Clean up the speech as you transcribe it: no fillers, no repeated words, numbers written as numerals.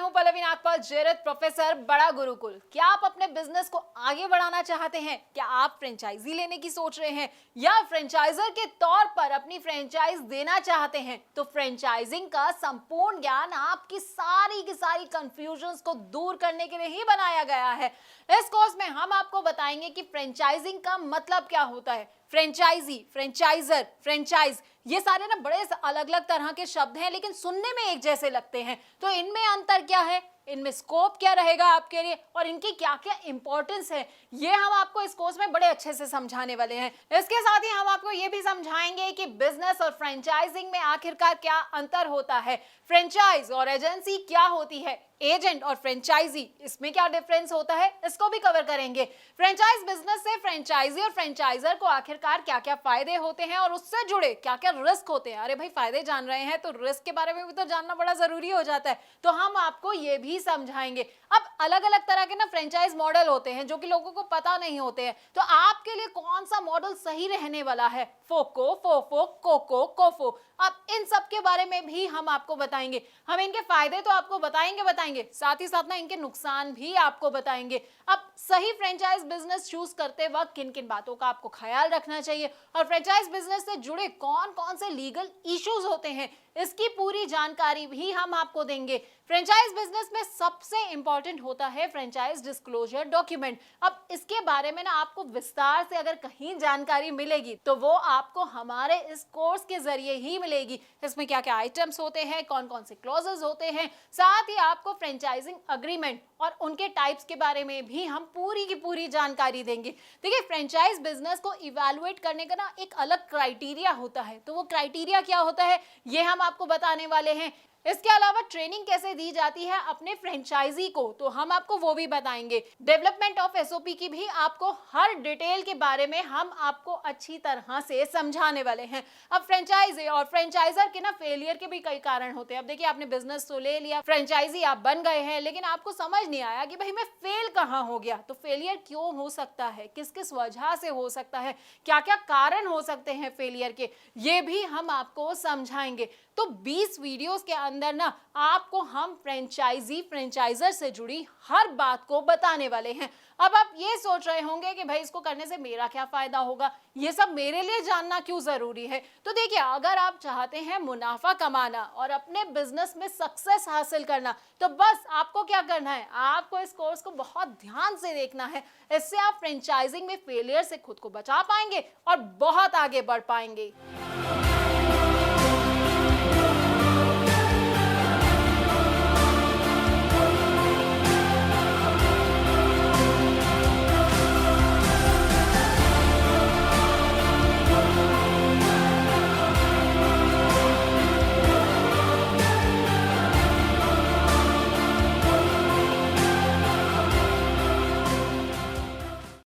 हूं पल्लवी नागपाल, जेरत प्रोफेसर, बड़ा गुरुकुल। क्या आप अपने बिजनेस को आगे बढ़ाना चाहते हैं? क्या आप फ्रेंचाइजी लेने की सोच रहे हैं या फ्रेंचाइजर के तौर पर अपनी फ्रेंचाइज देना चाहते हैं? तो फ्रेंचाइजिंग का संपूर्ण ज्ञान आपकी सारी की सारी कंफ्यूजन्स को दूर करने के लिए ही बनाया गया है। इस कोर्स में हम आपको बताएंगे कि फ्रेंचाइजिंग का मतलब क्या होता है। फ्रेंचाइजी, फ्रेंचाइजर, फ्रेंचाइज, ये सारे ना बड़े अलग अलग तरह के शब्द हैं, लेकिन सुनने में एक जैसे लगते हैं। तो इनमें अंतर क्या है, इनमें स्कोप क्या रहेगा आपके लिए और इनकी क्या क्या इंपॉर्टेंस है, ये हम आपको इस कोर्स में बड़े अच्छे से समझाने वाले हैं। इसके साथ ही हम आपको ये भी समझाएंगे कि बिजनेस और फ्रेंचाइजिंग में आखिरकार क्या अंतर होता है, फ्रेंचाइज और एजेंसी क्या होती है, एजेंट और फ्रेंचाइजी इसमें क्या डिफरेंस होता है, इसको भी कवर करेंगे। फ्रेंचाइज बिजनेस से फ्रेंचाइजी और फ्रेंचाइजर को आखिरकार क्या क्या फायदे होते हैं और उससे जुड़े क्या क्या रिस्क होते हैं। अरे भाई, फायदे जान रहे हैं तो रिस्क के बारे में भी तो जानना बड़ा जरूरी हो जाता है, तो हम आपको ये भी समझाएंगे। अब अलग अलग तरह के ना फ्रेंचाइज मॉडल होते हैं जो कि लोगों को पता नहीं होते हैं, तो आपके लिए कौन सा मॉडल सही रहने वाला है, फोको, फोफो, कोको, कोफो, अब इन सब के बारे में भी हम आपको बताएंगे। हम इनके फायदे तो आपको बताएंगे, साथ ही साथ ना इनके नुकसान भी आपको बताएंगे। अब सही फ्रेंचाइज बिजनेस चूज करते वक्त किन किन बातों का आपको ख्याल रखना चाहिए और फ्रेंचाइज बिजनेस से जुड़े कौन कौन से लीगल इश्यूज होते हैं, इसकी पूरी जानकारी भी हम आपको देंगे। फ्रेंचाइज बिजनेस में सबसे इंपॉर्टेंट होता है फ्रेंचाइज डिस्क्लोजर डॉक्यूमेंट। अब इसके बारे में ना आपको विस्तार से अगर कहीं जानकारी मिलेगी तो वो आपको हमारे इस कोर्स के जरिए ही मिलेगी। इसमें क्या क्या आइटम्स होते हैं, कौन कौन से क्लॉजेस होते हैं, साथ ही आपको फ्रेंचाइजिंग अग्रीमेंट और उनके टाइप्स के बारे में भी हम पूरी की पूरी जानकारी देंगे। देखिए, फ्रेंचाइज बिजनेस को इवैल्यूएट करने का ना एक अलग क्राइटेरिया होता है, तो वो क्राइटेरिया क्या होता है ये हम आपको बताने वाले हैं। इसके अलावा ट्रेनिंग कैसे दी जाती है अपने फ्रेंचाइजी को, तो हम आपको वो भी बताएंगे। डेवलपमेंट ऑफ एसओपी की भी आपको हर डिटेल के बारे में हम आपको अच्छी तरह से समझाने वाले हैं। अब फ्रेंचाइजी और फ्रेंचाइजर के ना फेलियर के भी कई कारण होते हैं। अब देखिए, आपने बिजनेस तो ले लिया, फ्रेंचाइजी आप बन गए हैं, लेकिन आपको समझ नहीं आया कि भाई मैं फेल कहाँ हो गया। तो फेलियर क्यों हो सकता है, किस किस वजह से हो सकता है, क्या क्या कारण हो सकते हैं फेलियर के, ये भी हम आपको समझाएंगे। तो 20 वीडियोस के अंदर ना आपको हम फ्रेंचाइजी फ्रेंचाइजर से जुड़ी हर बात को बताने वाले हैं। अब आप ये सोच रहे होंगे कि भाई इसको करने से मेरा क्या फायदा होगा, ये सब मेरे लिए जानना क्यों जरूरी है। तो देखिए, अगर आप चाहते हैं मुनाफा कमाना और अपने बिजनेस में सक्सेस हासिल करना, तो बस आपको क्या करना है, आपको इस कोर्स को बहुत ध्यान से देखना है। इससे आप फ्रेंचाइजिंग में फेलियर से खुद को बचा पाएंगे और बहुत आगे बढ़ पाएंगे।